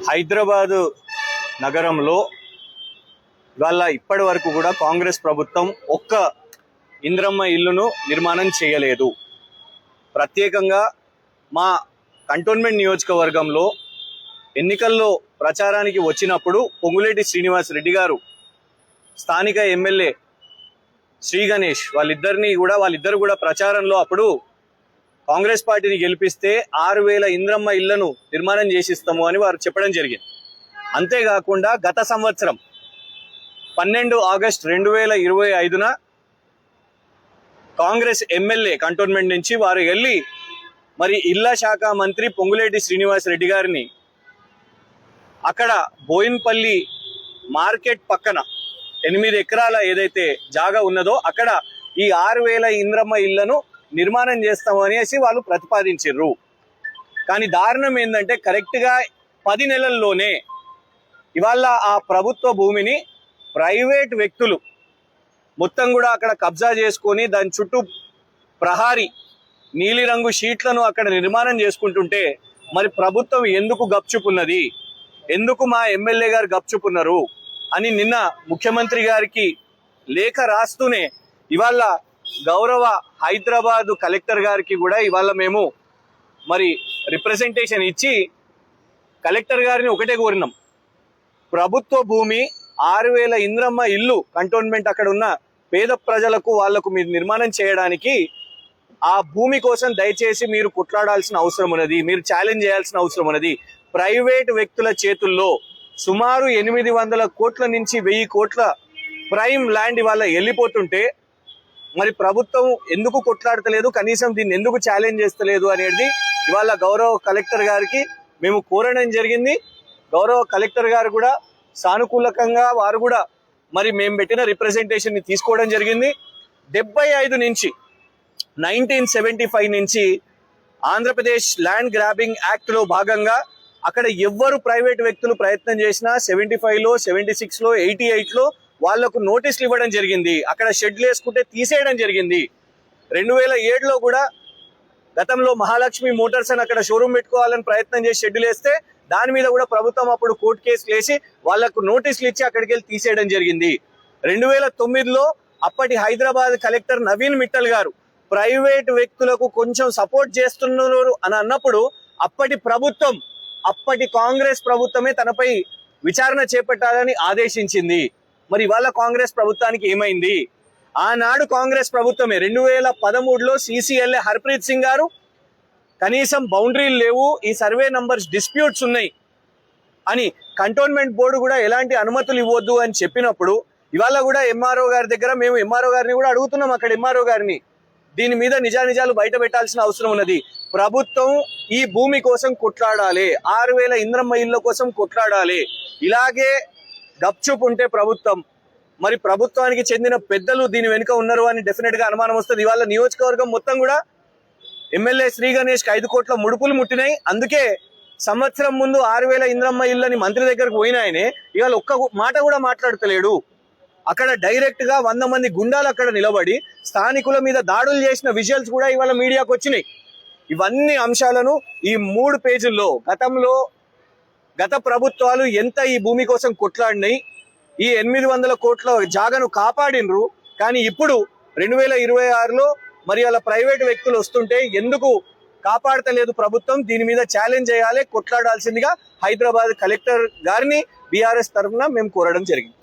హైదరాబాద్ నగరంలో ఇవాళ ఇప్పటి వరకు కూడా కాంగ్రెస్ ప్రభుత్వం ఒక్క ఇంద్రమ్మ ఇల్లును నిర్మాణం చేయలేదు. ప్రత్యేకంగా మా కంటోన్మెంట్ నియోజకవర్గంలో ఎన్నికల్లో ప్రచారానికి వచ్చినప్పుడు పొంగులేటి శ్రీనివాస్ రెడ్డి గారు స్థానిక ఎమ్మెల్యే శ్రీ గణేష్ వాళ్ళిద్దరు కూడా ప్రచారంలో అప్పుడు కాంగ్రెస్ పార్టీని గెలిపిస్తే 6,000 ఇంద్రమ్మ ఇళ్లను నిర్మాణం చేసిస్తాము అని వారు చెప్పడం జరిగింది. అంతేకాకుండా గత సంవత్సరం 12 ఆగస్టు 2025న కాంగ్రెస్ ఎమ్మెల్యే కంటోన్మెంట్ నుంచి వారు వెళ్ళి మరి ఇళ్ల శాఖ మంత్రి పొంగులేటి శ్రీనివాస్ రెడ్డి గారిని అక్కడ బోయిన్పల్లి మార్కెట్ పక్కన 8 ఎకరాల ఏదైతే జాగా ఉన్నదో అక్కడ ఈ 6,000 ఇంద్రమ్మ ఇళ్లను నిర్మాణం చేస్తాము అనేసి వాళ్ళు ప్రతిపాదించారు. కానీ దారుణం ఏంటంటే కరెక్ట్గా 10 నెలల్లోనే ఇవాళ ఆ ప్రభుత్వ భూమిని ప్రైవేట్ వ్యక్తులు మొత్తం కూడా అక్కడ కబ్జా చేసుకొని దాని చుట్టూ ప్రహారీ నీలిరంగు షీట్లను అక్కడ నిర్మాణం చేసుకుంటుంటే మరి ప్రభుత్వం ఎందుకు గప్చుపున్నది, ఎందుకు మా ఎమ్మెల్యే గారు గప్చుపున్నారు అని నిన్న ముఖ్యమంత్రి గారికి లేఖ రాస్తూనే ఇవాళ గౌరవ హైదరాబాద్ కలెక్టర్ గారికి కూడా ఇవాళ మేము మరి రిప్రజెంటేషన్ ఇచ్చి కలెక్టర్ గారిని ఒకటే కోరినాం. ప్రభుత్వ భూమి 6,000 ఇంద్రమ్మ ఇల్లు కంటోన్మెంట్ అక్కడ ఉన్న పేద ప్రజలకు వాళ్లకు మీరు నిర్మాణం చేయడానికి ఆ భూమి కోసం దయచేసి మీరు కొట్లాడాల్సిన అవసరం ఉన్నది, మీరు ఛాలెంజ్ చేయాల్సిన అవసరం ఉన్నది. ప్రైవేట్ వ్యక్తుల చేతుల్లో సుమారు 800 కోట్ల నుంచి 1000 కోట్ల ప్రైమ్ ల్యాండ్ ఇవాళ వెళ్ళిపోతుంటే మరి ప్రభుత్వం ఎందుకు కొట్లాడతలేదు, కనీసం దీన్ని ఎందుకు ఛాలెంజ్ చేస్తలేదు అనేది ఇవాళ గౌరవ కలెక్టర్ గారికి మేము కోరడం జరిగింది. గౌరవ కలెక్టర్ గారు కూడా సానుకూలకంగా వారు కూడా మరి మేము పెట్టిన రిప్రజెంటేషన్ ని తీసుకోవడం జరిగింది. 75 నుంచి 1975 నుంచి ఆంధ్రప్రదేశ్ ల్యాండ్ గ్రాబింగ్ యాక్ట్ లో భాగంగా అక్కడ ఎవ్వరు ప్రైవేట్ వ్యక్తులు ప్రయత్నం చేసినా 75లో 76లో 88లో వాళ్లకు నోటీసులు ఇవ్వడం జరిగింది. అక్కడ షెడ్లు వేసుకుంటే తీసేయడం జరిగింది. 2007లో కూడా గతంలో మహాలక్ష్మి మోటార్స్ అని అక్కడ షోరూమ్ పెట్టుకోవాలని ప్రయత్నం చేసి షెడ్యూల్ వేస్తే దాని మీద కూడా ప్రభుత్వం అప్పుడు కోర్టు కేసులు వేసి వాళ్లకు నోటీసులు ఇచ్చి అక్కడికి వెళ్ళి తీసేయడం జరిగింది. 2009లో అప్పటి హైదరాబాద్ కలెక్టర్ నవీన్ మిట్టల్ గారు ప్రైవేట్ వ్యక్తులకు కొంచెం సపోర్ట్ చేస్తున్నారు అని అన్నప్పుడు అప్పటి కాంగ్రెస్ ప్రభుత్వమే తనపై విచారణ చేపట్టాలని ఆదేశించింది. మరి ఇవాళ కాంగ్రెస్ ప్రభుత్వానికి ఏమైంది? ఆనాడు కాంగ్రెస్ ప్రభుత్వమే 2013లో CCLA హర్ప్రీత్ సింగ్ గారు కనీసం బౌండరీలు లేవు, ఈ సర్వే నంబర్స్ డిస్ప్యూట్స్ ఉన్నాయి అని కంటోన్మెంట్ బోర్డు కూడా ఎలాంటి అనుమతులు ఇవ్వద్దు అని చెప్పినప్పుడు ఇవాళ కూడా MRO గారి దగ్గర మేము MRO గారిని కూడా అడుగుతున్నాం. అక్కడ MRO గారిని దీని మీద నిజానిజాలు బయట పెట్టాల్సిన అవసరం ఉన్నది. ప్రభుత్వం ఈ భూమి కోసం కొట్లాడాలి, 6,000 ఇంద్రమ్మ ఇళ్ల కోసం కొట్లాడాలి. ఇలాగే గప్చుప్ ఉంటే ప్రభుత్వం మరి ప్రభుత్వానికి చెందిన పెద్దలు దీని వెనుక ఉన్నారు అని డెఫినెట్ గా అనుమానం వస్తుంది. ఇవాళ నియోజకవర్గం మొత్తం కూడా ఎమ్మెల్యే శ్రీ గణేష్ 5 కోట్ల ముడుపులు ముట్టినాయి. అందుకే సంవత్సరం ముందు 6,000 ఇంద్రమ్మ ఇళ్ళని మంత్రి దగ్గరకు పోయినాయనే ఇవాళ ఒక్క మాట కూడా మాట్లాడతలేడు. అక్కడ డైరెక్ట్ గా 100 మంది గుండాలు అక్కడ నిలబడి స్థానికుల మీద దాడులు చేసిన విజువల్స్ కూడా ఇవాళ మీడియాకు వచ్చినాయి. ఇవన్నీ అంశాలను ఈ 3 పేజీల్లో గత ప్రభుత్వాలు ఎంత ఈ భూమి కోసం కొట్లాడినాయి, ఈ 800 కోట్ల జాగను కాపాడినరు. కానీ ఇప్పుడు 2026లో మరి అలా ప్రైవేట్ వ్యక్తులు వస్తుంటే ఎందుకు కాపాడతలేదు ప్రభుత్వం? దీని మీద ఛాలెంజ్ చేయాలి, కొట్లాడాల్సిందిగా హైదరాబాద్ కలెక్టర్ గారిని BRS తరఫున మేము కోరడం జరిగింది.